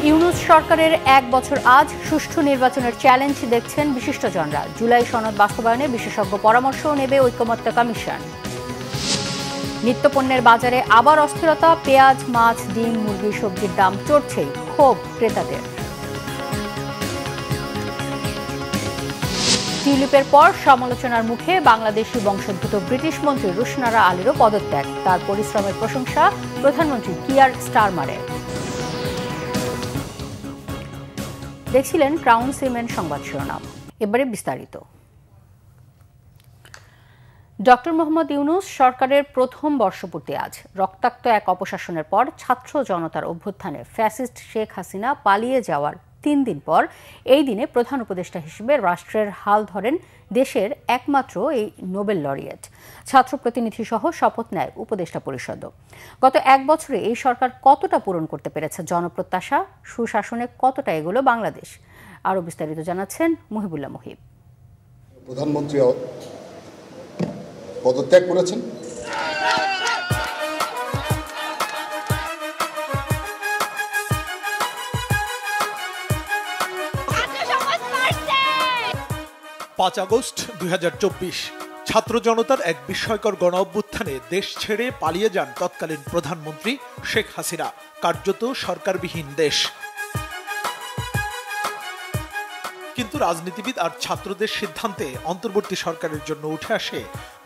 ইউনূস সরকারের ১ বছর আজ সুষ্ঠু নির্বাচনের চ্যালেঞ্জ দেখছেন বিশিষ্টজনরা। জুলাই সনদ বাস্তবায়নে বিশেষজ্ঞ পরামর্শও নেবে ঐকমত্য কমিশন। নিত্যপণ্যের বাজারে আবার অস্থিরতা, পেঁয়াজ, মাছ, ডিম, মুরগি, সবজির দাম চড়ছেই, ক্ষোভ ক্রেতাদের। টিউলিপের পর সমালোচনার মুখে বাংলাদেশি বংশোদ্ভূত ব্রিটিশ মন্ত্রী রুশনারা আলীরও পদত্যাগ। তার পরিশ্রমের প্রশংসা প্রধানমন্ত্রী কিয়ার স্টারমারের। দেখছিলেন ক্রাউন সিমেন্ট সংবাদ শিরোনাম। এবারে বিস্তারিত। ডক্টর মোহাম্মদ ইউনূস সরকারের প্রথম বর্ষপূর্তি আজ। রক্তাক্ত এক অপশাসনের পর ছাত্র জনতার অভ্যুত্থানে ফ্যাসিস্ট শেখ হাসিনা পালিয়ে যাওয়ার ৩ দিন পর এই দিনে প্রধান উপদেষ্টা হিসেবে রাষ্ট্রের হাল ধরেন দেশের একমাত্র এই নোবেল লরিয়েট। ছাত্র প্রতিনিধি সহ শপথ নেয় উপদেষ্টা পরিষদও। গত ১ বছরে এই সরকার কতটা পূরণ করতে পেরেছে জনপ্রত্যাশা, সুশাসনে কতটা এগোলো বাংলাদেশ, আরও বিস্তারিত জানাচ্ছেন মুহিবুল্লাহ মুহিব। প্রধানমন্ত্রী পদত্যাগ করেছেন। পাঁচ আগস্ট ২০২৪ ছাত্র জনতার এক বিস্ময়কর গণ অভ্যুত্থানে দেশ ছেড়ে পালিয়ে যান তৎকালীন প্রধানমন্ত্রী শেখ হাসিনা। কার্যত সরকারবিহীন দেশ। কিন্তু রাজনীতিবিদ আর ছাত্রদের সিদ্ধান্তে অন্তর্বর্তী সরকারের জন্য উঠে আসে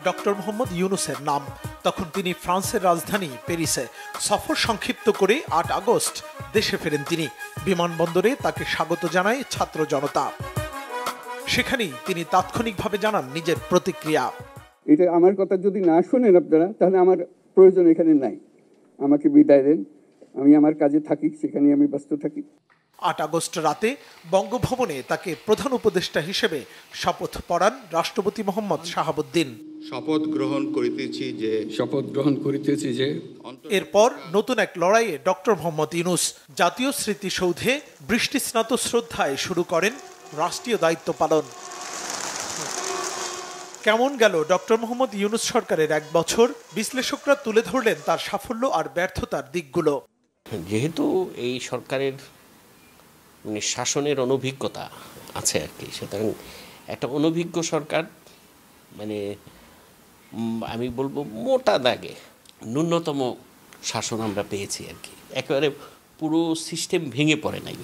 ডক্টর মোহাম্মদ ইউনূসের নাম। তখন তিনি ফ্রান্সের রাজধানী প্যারিসে সফর সংক্ষিপ্ত করে ৮ আগস্ট দেশে ফেরেন তিনি। বিমানবন্দরে তাকে স্বাগত জানায় ছাত্র জনতা। সেখানেই তিনি তাৎক্ষণিকভাবে জানান নিজের প্রতিক্রিয়া। এটা আমার কথা যদি না শোনেন আপনারা, তাহলে আমার প্রয়োজন এখানে নাই। আমাকে বিদায় দেন, আমি আমার কাজে থাকি, সেখানে আমি ব্যস্ত থাকি। ৮ আগস্ট রাতে বঙ্গভবনে তাকে প্রধান উপদেষ্টা হিসেবে শপথ পড়ান রাষ্ট্রপতি মোহাম্মদ শাহাবুদ্দিন। শপথ গ্রহণ করিতেছি যে এরপর নতুন এক লড়াইয়ে ডক্টর মোহাম্মদ ইউনূস জাতীয় স্মৃতিসৌধে বৃষ্টিস্নাত শ্রদ্ধায় শুরু করেন রাষ্ট্রীয় দায়িত্ব পালন। কেমন গেল ডক্টর মোহাম্মদ ইউনূস সরকারের ১ বছর? বিশ্লেষকরা তুলে ধরলেন তার সাফল্য আর ব্যর্থতার দিকগুলো। যেহেতু এই সরকারের শাসনের অনভিজ্ঞতা আছে আর কি, সুতরাং একটা অনভিজ্ঞ সরকার আমি বলবো মোটা দাগে ন্যূনতম শাসন আমরা পেয়েছি আর কি। একেবারে পুরো সিস্টেম ভেঙে পড়ে নাই।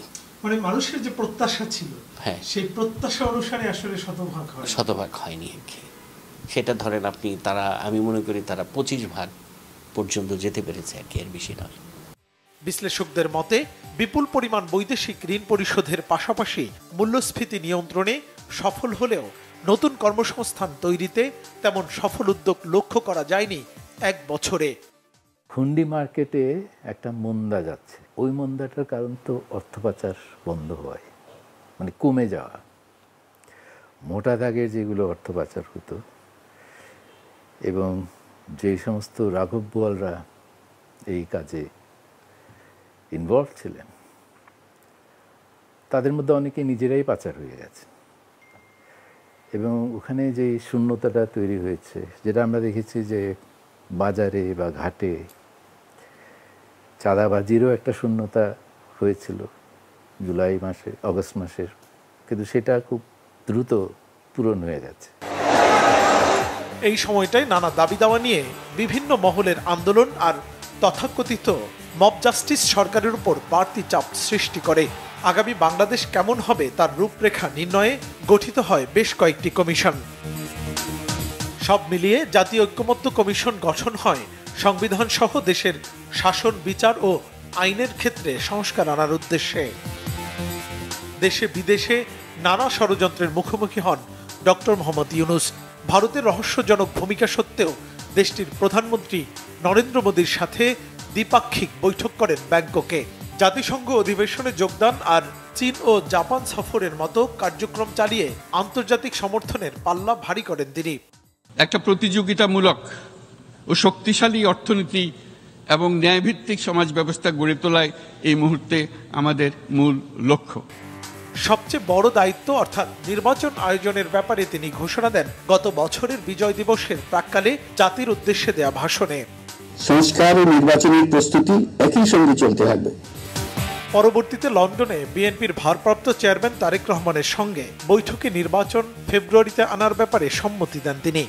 মানুষের যে প্রত্যাশা ছিল, হ্যাঁ, সেই প্রত্যাশা অনুসারে আসলে শতভাগ হয়নি আর কি। সেটা ধরেন আপনি আমি মনে করি তারা ২৫ ভাগ পর্যন্ত যেতে পেরেছে আর কি, এর বেশি নয়। বিশ্লেষকদের মতে বিপুল পরিমাণ বৈদেশিক ঋণ পরিশোধের পাশাপাশি মূল্যস্ফীতি নিয়ন্ত্রণে সফল হলেও নতুন কর্মসংস্থান তৈরিতে তেমন সফল উদ্যোগ লক্ষ্য করা যায়নি ১ বছরে। হুন্ডি মার্কেটে একটা মন্দা যাচ্ছে, ওই মন্দাটার কারণ তো অর্থ পাচার বন্ধ হয়, কমে যাওয়া। মোটা দাগের যেগুলো অর্থ পাচার হতো এবং যে সমস্ত রাঘব বোয়ালরা এই কাজে ইনভলভ ছিলেন, তাদের মধ্যে অনেকে নিজেরাই পাচার হয়ে গেছে এবং ওখানে যে শূন্যতাটা তৈরি হয়েছে, যেটা আমরা দেখেছি যে বাজারে বা ঘাটে চাঁদাবাজিরও একটা শূন্যতা হয়েছিল জুলাই মাসে, অগস্ট মাসের, কিন্তু সেটা খুব দ্রুত পূরণ হয়ে গেছে। এই সময়টায় নানা দাবি দাওয়া নিয়ে বিভিন্ন মহলের আন্দোলন আর তথাকথিত মব জাস্টিস সরকারের উপর বাড়তি চাপ সৃষ্টি করে। আগামী বাংলাদেশ কেমন হবে তার রূপরেখা নির্ণয়ে গঠিত হয় বেশ কয়েকটি কমিশন। সব মিলিয়ে জাতীয় ঐকমত্য কমিশন গঠন হয় সংবিধান সহ দেশের শাসন, বিচার ও আইনের ক্ষেত্রে সংস্কার আনার উদ্দেশ্যে। দেশে বিদেশে নানা ষড়যন্ত্রের মুখোমুখি হন ডক্টর মোহাম্মদ ইউনূস। ভারতের রহস্যজনক ভূমিকা সত্ত্বেও দেশটির প্রধানমন্ত্রী নরেন্দ্র মোদীর সাথে দ্বিপাক্ষিক বৈঠক করেন ব্যাংককে। জাতিসংঘ অধিবেশনে যোগদান আর চীন ও জাপান সফরের মতো কার্যক্রম চালিয়ে আন্তর্জাতিক সমর্থনের পাল্লা ভারী করেন তিনি। একটা প্রতিযোগিতামূলক ও শক্তিশালী অর্থনীতি এবং ন্যায়ভিত্তিক সমাজ ব্যবস্থা গড়ে তোলায় এই মুহূর্তে আমাদের মূল লক্ষ্য। সবচেয়ে বড় দায়িত্ব অর্থাৎ নির্বাচন আয়োজনের ব্যাপারে তিনি ঘোষণা দেন গত বছরের বিজয় দিবসের প্রাক্কালে জাতির উদ্দেশ্যে দেয়া ভাষণে। সংস্কার ও নির্বাচনের প্রস্তুতি একই সঙ্গে চলতে থাকবে। পরবর্তীতে লন্ডনে বিএনপির ভারপ্রাপ্ত চেয়ারম্যান তারেক রহমানের সঙ্গে বৈঠকে নির্বাচন ফেব্রুয়ারিতে আনার ব্যাপারে সম্মতি দেন তিনি।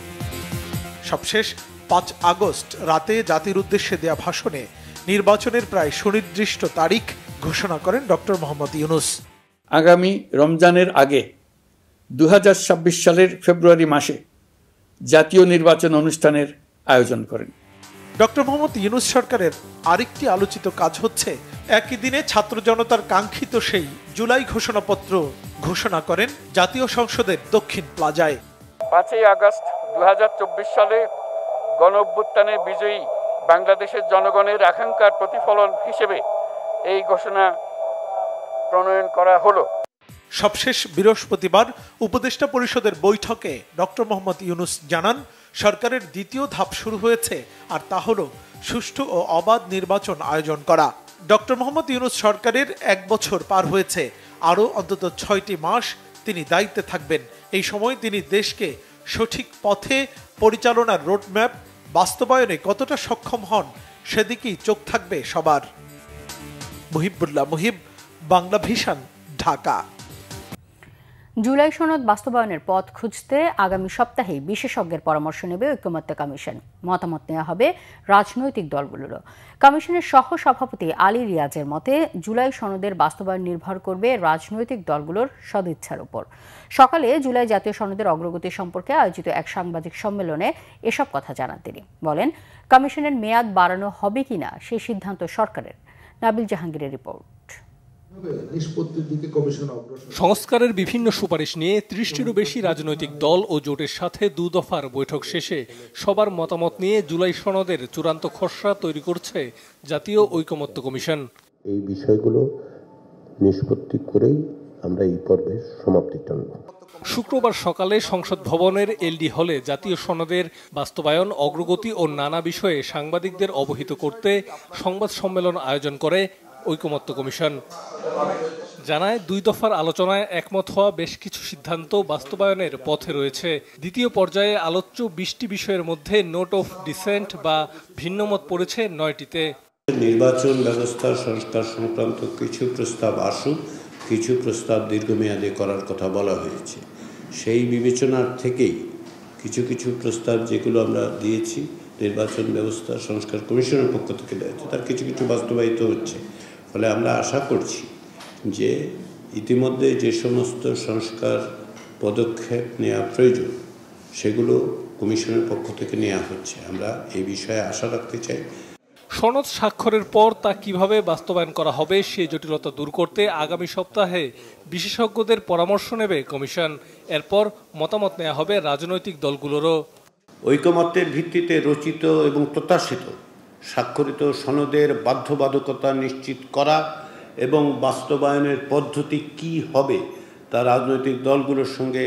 সবশেষ 5 আগস্ট রাতে জাতির উদ্দেশ্যে দেয়া ভাষণে নির্বাচনের প্রায় সুনির্দিষ্ট তারিখ ঘোষণা করেন ডক্টর মোহাম্মদ ইউনূস। আগামী রমজানের আগে 2026 সালের ফেব্রুয়ারি মাসে জাতীয় নির্বাচন অনুষ্ঠানের আয়োজন করেন। ডক্টর মোহাম্মদ ইউনূস সরকারের আরেকটি আলোচিত কাজ হচ্ছে একই দিনে ছাত্র জনতার কাঙ্ক্ষিত সেই জুলাই ঘোষণাপত্র ঘোষণা করেন জাতীয় সংসদের দক্ষিণ প্লাজায়। 5 আগস্ট 2024 সালে গণঅভ্যুত্থানে বিজয়ী বাংলাদেশের জনগণের আকাঙ্ক্ষার প্রতিফলন হিসেবে এই ঘোষণা প্রণয়ন করা হলো। সবশেষ বৃহস্পতিবার উপদেষ্টা পরিষদের বৈঠকে ডক্টর মোহাম্মদ ইউনূস জানান, সরকারের দ্বিতীয় ধাপ শুরু হয়েছে, আর তা হলো সুষ্ঠু ও অবাধ নির্বাচন আয়োজন করা। ডক্টর মোহাম্মদ ইউনূস সরকারের 1 বছর পার হয়েছে, আরও অন্তত 6টি মাস তিনি দায়িত্বে থাকবেন। এই সময় তিনি দেশকে সঠিক পথে পরিচালনার রোডম্যাপ বাস্তবায়নে কতটা সক্ষম হন সেদিকেই চোখ থাকবে সবার। মুহিবুল্লাহ মুহিব, বাংলা ভিশন, ঢাকা। জুলাই সনদ বাস্তবায়নের পথ খুঁজতে আগামী সপ্তাহেই বিশেষজ্ঞের পরামর্শ নেবে ঐকমত্য কমিশন। মতামত নেওয়া হবে রাজনৈতিক দলগুলোরও। কমিশনের সহ সভাপতি আলী রিয়াজের মতে, জুলাই সনদের বাস্তবায়ন নির্ভর করবে রাজনৈতিক দলগুলোর সদিচ্ছার উপর। সকালে জুলাই জাতীয় সনদের অগ্রগতি সম্পর্কে আয়োজিত এক সাংবাদিক সম্মেলনে এসব কথা জানান তিনি। বলেন, কমিশনের মেয়াদ বাড়ানো হবে কিনা সেই সিদ্ধান্ত সরকারের। নাবিল জাহাঙ্গীরের রিপোর্ট। সংস্কারের বিভিন্ন সুপারিশ নিয়ে 30টিরও বেশি রাজনৈতিক দল ও জোটের সাথে 2 দফার বৈঠক শেষে সবার মতামত নিয়ে জুলাই সনদের চূড়ান্ত খসড়া তৈরি করছে জাতীয় ঐকমত্য কমিশন। এই বিষয়গুলো নিষ্পত্তি করেই আমরা এই পর্বের সমাপ্তি টানব। শুক্রবার সকালে সংসদ ভবনের এলডি হলে জাতীয় সনদের বাস্তবায়ন, অগ্রগতি ও নানা বিষয়ে সাংবাদিকদের অবহিত করতে সংবাদ সম্মেলন আয়োজন করে ঐকমত্য কমিশন। জানায়, 2 দফার আলোচনায় একমত হওয়া বেশ কিছু সিদ্ধান্ত বাস্তবায়নের পথে রয়েছে। দ্বিতীয় পর্যায়ে আলোচ্য 20টি বিষয়ের মধ্যে নোট অফ ডিসেন্ট বা ভিন্নমত পড়েছে 9টিতে। নির্বাচন ব্যবস্থার সংস্কার সংক্রান্ত কিছু প্রস্তাব আসুক, কিছু প্রস্তাব দীর্ঘমেয়াদে করার কথা বলা হয়েছে। সেই বিবেচনার থেকেই কিছু কিছু প্রস্তাব যেগুলো আমরা দিয়েছি নির্বাচন ব্যবস্থা সংস্কার কমিশনের পক্ষ থেকে দেওয়া, তার কিছু কিছু বাস্তবায়িত হচ্ছে। ফলে আমরা আশা করছি যে ইতিমধ্যে যে সমস্ত সংস্কার পদক্ষেপ নেওয়া প্রয়োজন সেগুলো কমিশনের পক্ষ থেকে নেওয়া হচ্ছে। আমরা এই বিষয়ে আশা রাখতে চাই। সনদ স্বাক্ষরের পর তা কিভাবে বাস্তবায়ন করা হবে সেই জটিলতা দূর করতে আগামী সপ্তাহে বিশেষজ্ঞদের পরামর্শ নেবে কমিশন। এরপর মতামত নেওয়া হবে রাজনৈতিক দলগুলোরও। ঐকমত্যের ভিত্তিতে রচিত এবং প্রত্যাশিত স্বাক্ষরিত সনদের বাধ্যবাধকতা নিশ্চিত করা এবং বাস্তবায়নের পদ্ধতি কি হবে তা রাজনৈতিক দলগুলোর সঙ্গে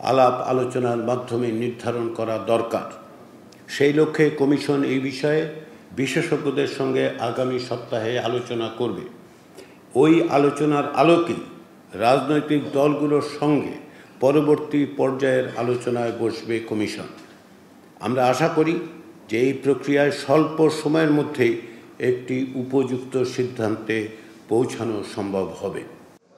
আলাপ আলোচনার মাধ্যমে নির্ধারণ করা দরকার। সেই লক্ষ্যে কমিশন এই বিষয়ে বিশেষজ্ঞদের সঙ্গে আগামী সপ্তাহে আলোচনা করবে। ওই আলোচনার আলোকেই রাজনৈতিক দলগুলোর সঙ্গে পরবর্তী পর্যায়ের আলোচনায় বসবে কমিশন। আমরা আশা করি যে এই প্রক্রিয়ায় স্বল্প সময়ের মধ্যেই একটি উপযুক্ত সিদ্ধান্তে পৌঁছানো সম্ভব হবে।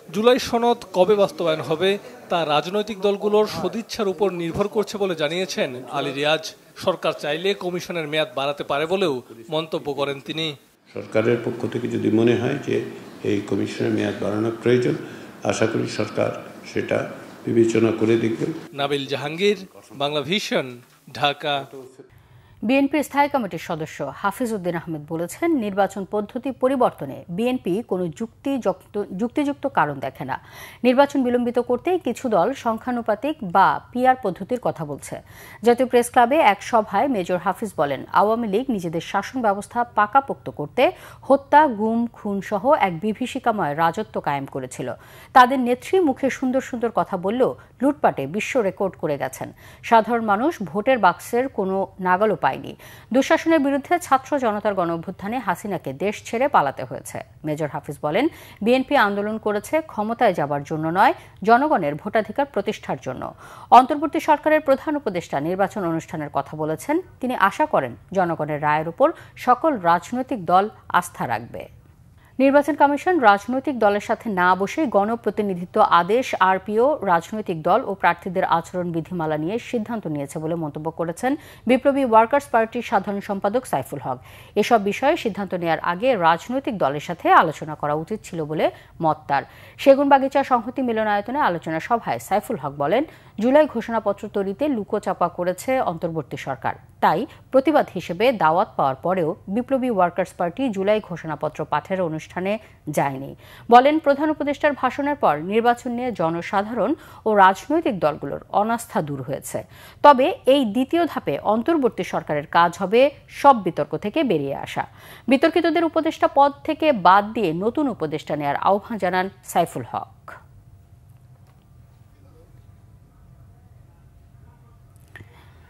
জুলাই সনদ কবে বাস্তবায়ন হবে তা রাজনৈতিক দলগুলোর সদিচ্ছার উপর নির্ভর করছে বলে জানিয়েছেন আলী রিয়াজ। সরকার চাইলে কমিশনের মেয়াদ বাড়াতে পারে বলেও মন্তব্য করেন তিনি। সরকারের পক্ষ থেকে যদি মনে হয় যে এই কমিশনের মেয়াদ বাড়ানোর প্রয়োজন, আশা করি সরকার সেটা বিবেচনা করে দেখবে। নাবিল জাহাঙ্গীর, বাংলা ভিশন, ঢাকা। বিএনপির স্থায়ী কমিটির সদস্য হাফিজ উদ্দিন আহমেদ বলেছেন, নির্বাচন পদ্ধতি পরিবর্তনে বিএনপি কোনো যুক্তিযুক্ত কারণ দেখে না। নির্বাচন বিলম্বিত করতেই কিছু দল সংখ্যানুপাতিক বা পিআর পদ্ধতির কথা বলছে। জাতীয় প্রেস ক্লাবে এক সভায় মেজর হাফিজ বলেন, আওয়ামী লীগ নিজেদের শাসন ব্যবস্থা পাকাপোক্ত করতে হত্যা, গুম, খুন সহ এক বিভীষিকাময় রাজত্ব কায়েম করেছিল। তাদের নেত্রী মুখে সুন্দর সুন্দর কথা বললেও লুটপাটে বিশ্ব রেকর্ড করে গেছেন। সাধারণ মানুষ ভোটের বাক্সের কোনো নাগালও পায়নি। দুঃশাসনের বিরুদ্ধে ছাত্র জনতার গণঅভ্যুত্থানে হাসিনাকে দেশ ছেড়ে পালাতে হয়েছে। মেজর হাফিজ বলেন, বিএনপি আন্দোলন করেছে ক্ষমতায় যাবার জন্য নয়, জনগণের ভোটাধিকার প্রতিষ্ঠার জন্য। অন্তর্বর্তী সরকারের প্রধান উপদেষ্টা নির্বাচন অনুষ্ঠানের কথা বলেছেন। তিনি আশা করেন জনগণের রায়ের উপর সকল রাজনৈতিক দল আস্থা রাখবে। নির্বাচন কমিশন রাজনৈতিক দলের সাথে না বসে গণপ্রতিনিধিত্ব আদেশ, আরপিও, রাজনৈতিক দল ও প্রার্থীদের আচরণ বিধিমালা নিয়ে সিদ্ধান্ত নিয়েছে বলে মন্তব্য করেছেন বিপ্লবী ওয়ার্কার্স পার্টির সাধারণ সম্পাদক সাইফুল হক। এসব বিষয়ে সিদ্ধান্ত নেওয়ার আগে রাজনৈতিক দলের সাথে আলোচনা করা উচিত ছিল বলে মত তার। সেগুনবাগিচা সংহতি মিলনায়তনে আলোচনা সভায় সাইফুল হক বলেন, জুলাই ঘোষণাপত্র তৈরিতে লুকোচাপা করেছে অন্তর্বর্তী সরকার। তাই প্রতিবাদ হিসেবে দাওয়াত পাওয়ার পরেও বিপ্লবী ওয়ার্কার্স পার্টি জুলাই ঘোষণাপত্র পাঠের অনুষ্ঠানে যায়নি। বলেন, প্রধান উপদেষ্টার ভাষণের পর নির্বাচন নিয়ে জনসাধারণ ও রাজনৈতিক দলগুলোর অনাস্থা দূর হয়েছে। তবে এই দ্বিতীয় ধাপে অন্তর্বর্তী সরকারের কাজ হবে সব বিতর্ক থেকে বেরিয়ে আসা। বিতর্কিতদের উপদেষ্টা পদ থেকে বাদ দিয়ে নতুন উপদেষ্টা নেয়ার আহ্বান জানান সাইফুল হক।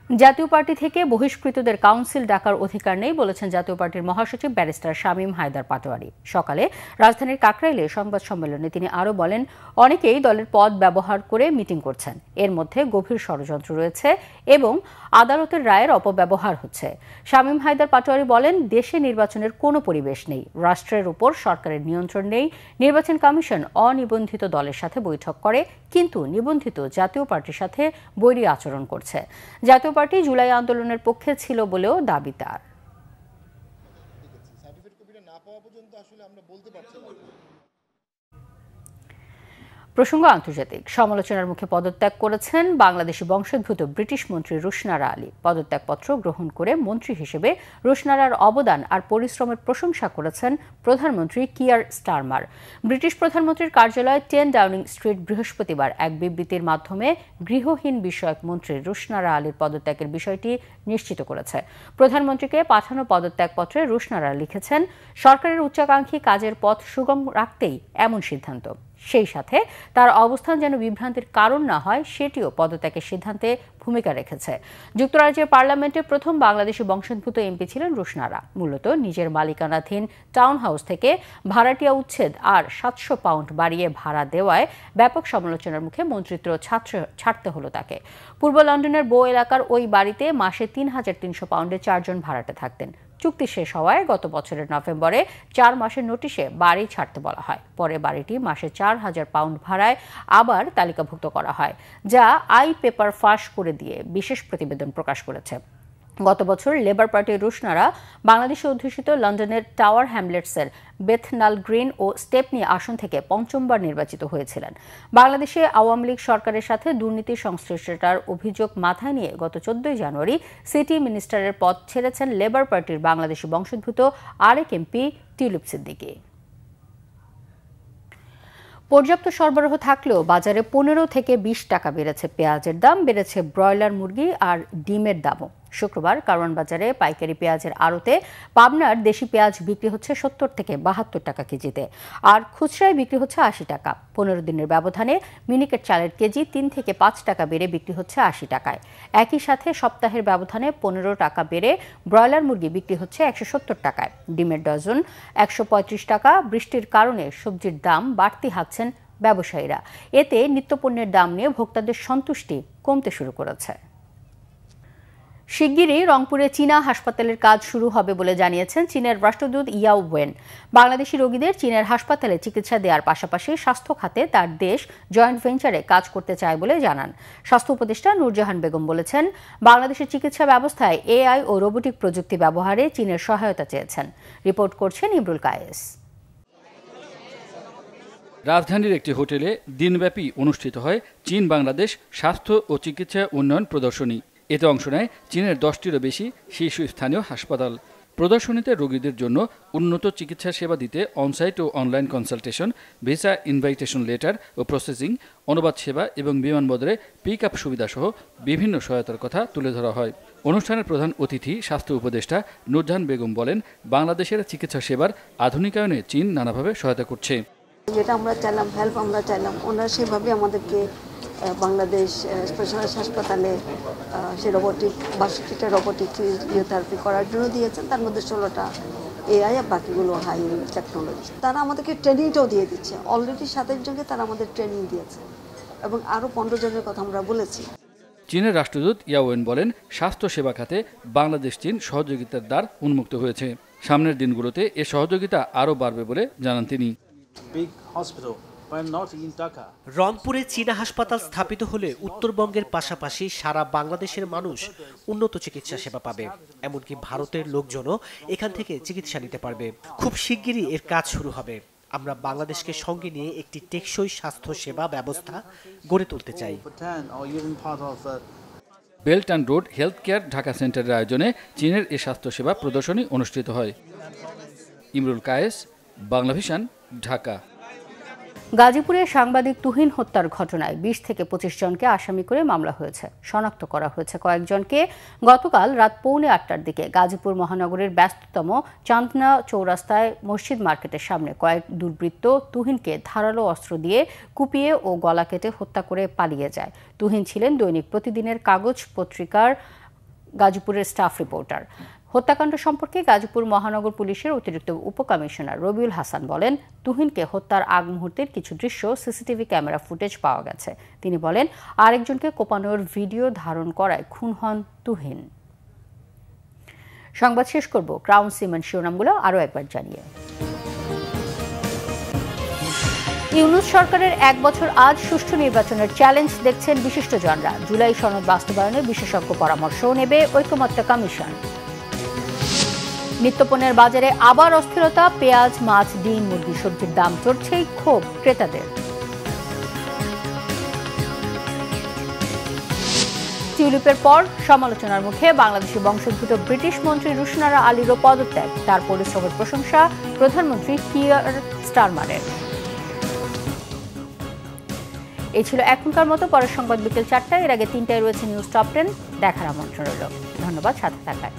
জাতীয় পার্টি থেকে বহিষ্কৃতদের কাউন্সিল ডাকার অধিকার নেই বলেছেন জাতীয় পার্টির মহাসচিব ব্যারিস্টার শামীম হায়দার পাটোয়ারি। সকালে রাজধানীর কাকরাইলে সংবাদ সম্মেলনে তিনি আরও বলেন, অনেকেই দলের পদ ব্যবহার করে মিটিং করছেন। এর মধ্যে গভীর ষড়যন্ত্র রয়েছে এবং আদালতের রায়ের অপব্যবহার হচ্ছে। শামীম হায়দার পাটোয়ারি বলেন, দেশে নির্বাচনের কোনো পরিবেশ নেই, রাষ্ট্রের উপর সরকারের নিয়ন্ত্রণ নেই। নির্বাচন কমিশন অনিবন্ধিত দলের সাথে বৈঠক করে, কিন্তু নিবন্ধিত জাতীয় পার্টির সাথে বৈরী আচরণ করছে। জাতীয় পার্টি জুলাই আন্দোলনের পক্ষে ছিল বলেও দাবি তার। প্রসঙ্গ আন্তর্জাতিক। সমালোচনার মুখে পদত্যাগ করেছেন বাংলাদেশি বংশোদ্ভূত ব্রিটিশ মন্ত্রী রুশনারা আলী। পদত্যাগপত্র গ্রহণ করে মন্ত্রী হিসেবে রুশনারার অবদান আর পরিশ্রমের প্রশংসা করেছেন প্রধানমন্ত্রী কিয়ার স্টারমার। ব্রিটিশ প্রধানমন্ত্রীর কার্যালয় 10 ডাউনিং স্ট্রিট বৃহস্পতিবার এক বিবৃতির মাধ্যমে গৃহহীন বিষয়ক মন্ত্রী রুশনারা আলীর পদত্যাগের বিষয়টি নিশ্চিত করেছে। প্রধানমন্ত্রীকে পাঠানো পদত্যাগপত্রে রুশনারা লিখেছেন, সরকারের উচ্চাকাঙ্ক্ষী কাজের পথ সুগম রাখতেই এমন সিদ্ধান্ত। সেই সাথে তার অবস্থান যেন বিভ্রান্তির কারণ না হয় সেটিও পদত্যাগের সিদ্ধান্তে ভূমিকা রেখেছে। যুক্তরাজ্যের পার্লামেন্টে প্রথম বাংলাদেশি বংশোদ্ভূত এমপি ছিলেন রুশনারা। মূলত নিজের মালিকানাধীন টাউন হাউস থেকে ভাড়াটিয়া উচ্ছেদ আর 700 পাউন্ড বাড়িয়ে ভাড়া দেওয়ায় ব্যাপক সমালোচনার মুখে মন্ত্রিত্ব ছাড়তে হলো তাকে। পূর্ব লন্ডনের বো এলাকার ওই বাড়িতে মাসে 3,300 পাউন্ডে 4 জন ভাড়াটে থাকতেন। চুক্তি শেষ হওয়ায় গত বছরের নভেম্বরে 4 মাসের নোটিশে বাড়ি ছাড়তে বলা হয়। পরে বাড়িটি মাসে 4,000 পাউন্ড ভাড়ায় আবার তালিকাভুক্ত করা হয়, যা আই পেপার ফাঁস করে দিয়ে বিশেষ প্রতিবেদন প্রকাশ করেছে। গত বছর লেবার পার্টির রুশনারা বাংলাদেশে অধ্যুষিত লন্ডনের টাওয়ার হ্যামলেটসের বেথনাল গ্রিন ও স্টেপনি আসন থেকে 5মবার নির্বাচিত হয়েছিলেন। বাংলাদেশে আওয়ামী লীগ সরকারের সাথে দুর্নীতির সংশ্লিষ্টতার অভিযোগ মাথায় নিয়ে গত 14 জানুয়ারি সিটি মিনিস্টারের পদ ছেড়েছেন লেবার পার্টির বাংলাদেশি বংশোদ্ভূত আরেক এমপি টিউলিপ সিদ্দিকী। পর্যাপ্ত সরবরাহ থাকলেও বাজারে 15 থেকে 20 টাকা বেড়েছে পেঁয়াজের দাম, বেড়েছে ব্রয়লার মুরগি আর ডিমের দামও। শুক্রবার কারওয়ান বাজারে পাইকারি পেঁয়াজের আড়তে পাবনার দেশি পেঁয়াজ বিক্রি হচ্ছে 70 থেকে 72 টাকা কেজিতে, আর খুচরায় বিক্রি হচ্ছে 80 টাকা। 15 দিনের ব্যবধানে মিনিকেট চালের কেজি 3 থেকে 5 টাকা বেড়ে বিক্রি হচ্ছে 80 টাকায়। একই সাথে সপ্তাহের ব্যবধানে 15 টাকা বেড়ে ব্রয়লার মুরগি বিক্রি হচ্ছে 170 টাকায়। ডিমের ডজন 135 টাকা। বৃষ্টির কারণে সবজির দাম বাড়তি হাঁকছেন ব্যবসায়ীরা। এতে নিত্যপণ্যের দাম নিয়ে ভোক্তাদের সন্তুষ্টি কমতে শুরু করেছে। শিগগিরই রংপুরে চীনা হাসপাতালের কাজ শুরু হবে বলে জানিয়েছেন চীনের রাষ্ট্রদূত ইয়াও ওয়েন। বাংলাদেশি রোগীদের চীনের হাসপাতালে চিকিৎসা দেওয়ার পাশাপাশি স্বাস্থ্য খাতে তার দেশ জয়েন্ট ভেঞ্চারে কাজ করতে চায় বলে জানান। স্বাস্থ্য উপদেষ্টা নূরজাহান বেগম বলেছেন, বাংলাদেশের চিকিৎসা ব্যবস্থায় এআই ও রোবোটিক প্রযুক্তি ব্যবহারে চীনের সহায়তা চেয়েছেন। রিপোর্ট করছেন ইমরুল কায়েস। রাজধানীর একটি হোটেলে দিনব্যাপী অনুষ্ঠিত হয় চীন বাংলাদেশ স্বাস্থ্য ও চিকিৎসা উন্নয়ন প্রদর্শনী। এতে অংশ নেয় চীনের 10টিরও বেশি শীর্ষস্থানীয় হাসপাতাল। প্রদর্শনীতে রোগীদের জন্য উন্নত চিকিৎসা সেবা দিতে অনসাইট ও online consultation, visa invitation letter ও প্রসেসিং, অনুবাদ সেবা এবং বিমানবন্দরে পিক আপ সুবিধাসহ বিভিন্ন সহায়তার কথা তুলে ধরা হয়। অনুষ্ঠানের প্রধান অতিথি স্বাস্থ্য উপদেষ্টা নূরজাহান বেগম বলেন, বাংলাদেশের চিকিৎসা সেবার আধুনিকায়নে চীন নানাভাবে সহায়তা করছে। যেটা আমরা চাইলাম, হেল্প আমরা চাইলাম, ওনারা সেভাবে আমাদেরকে বাংলাদেশ স্পেশালাইজড হাসপাতালে সে রোবোটিক 62টা রোবোটিক ফিজিওথেরাপি করার জন্য দিয়েছেন। তার মধ্যে 16টা এআই আর বাকিগুলো হাই টেকনোলজি। তারা আমাদেরকে ট্রেনিংটাও দিয়ে দিচ্ছে। অলরেডি 27 জনকে তারা আমাদের ট্রেনিং দিয়েছে এবং আরও 15 জনের কথা আমরা বলেছি। চীনের রাষ্ট্রদূত ইয়াওয়েন বলেন, স্বাস্থ্য সেবা খাতে বাংলাদেশ চীন সহযোগিতার দ্বার উন্মুক্ত হয়েছে। সামনের দিনগুলোতে এ সহযোগিতা আরও বাড়বে বলে জানান তিনি। রংপুরে চীনা হাসপাতাল স্থাপিত হলে উত্তরবঙ্গের পাশাপাশি সারা বাংলাদেশের মানুষ উন্নত চিকিৎসা সেবা পাবে। এমনকি ভারতের লোকজনও এখান থেকে চিকিৎসা নিতে পারবে। খুব শিগগিরই এর কাজ শুরু হবে। আমরা বাংলাদেশকে সঙ্গে নিয়ে একটি টেকসই স্বাস্থ্য সেবা ব্যবস্থা গড়ে তুলতে চাই। Belt and road health care Dhaka সেন্টারের আয়োজনে চীনের এ স্বাস্থ্যসেবা প্রদর্শনী অনুষ্ঠিত হয়। ইমরুল কায়েস, বাংলাভিশন, ঢাকা। গাজীপুরে সাংবাদিক তুহিন হত্যার ঘটনায় ২০ থেকে ২৫ জনকে আসামি করে মামলা হয়েছে। শনাক্ত করা হয়েছে কয়েকজনকে। গতকাল রাত 7:45টার দিকে গাজীপুর মহানগরের ব্যস্ততম চান্দনা চৌরাস্তায় মসজিদ মার্কেটের সামনে কয়েক দুর্বৃত্ত তুহিনকে ধারালো অস্ত্র দিয়ে কুপিয়ে ও গলা কেটে হত্যা করে পালিয়ে যায়। তুহিন ছিলেন দৈনিক প্রতিদিনের কাগজ পত্রিকার গাজীপুরের স্টাফ রিপোর্টার। হত্যাকাণ্ড সম্পর্কে গাজীপুর মহানগর পুলিশের অতিরিক্ত উপকমিশনার রবিউল হাসান বলেন, তুহিনকে হত্যার আগ মুহূর্তের কিছু দৃশ্য সিসিটিভি ক্যামেরা ফুটেজ পাওয়া গেছে। তিনি বলেন, আরেকজনকে কোপানোর ভিডিও ধারণ করায় খুন হন তুহিন। সংবাদ শেষ করব ক্রাউন সিমেন্ট শিরোনামগুলো আরও একবার জানিয়ে। ইউনূস সরকারের ১ বছর আজ সুষ্ঠু নির্বাচনের চ্যালেঞ্জ দেখছেন বিশিষ্টজনরা। জুলাই সনদ বাস্তবায়নে বিশেষজ্ঞ পরামর্শও নেবে ঐকমত্য কমিশন। নিত্যপণ্যের বাজারে আবার অস্থিরতা। পেঁয়াজ, মাছ, ডিম, মুরগি, সবজির দাম চড়ছেই ক্ষোভ ক্রেতাদের। টিউলিপের পর সমালোচনার মুখে বাংলাদেশি বংশোদ্ভূত ব্রিটিশ মন্ত্রী রুশনারা আলীরও পদত্যাগ। তার পরিশ্রমের প্রশংসা প্রধানমন্ত্রী কিয়ার স্টারমারের। এই ছিল এখনকার মতো। পরের সংবাদ বিকেল ৪টায়। এর আগে ৩টায় রয়েছে নিউজ টপ 10। দেখার আমন্ত্রণ রইল। ধন্যবাদ সাথে থাকায়।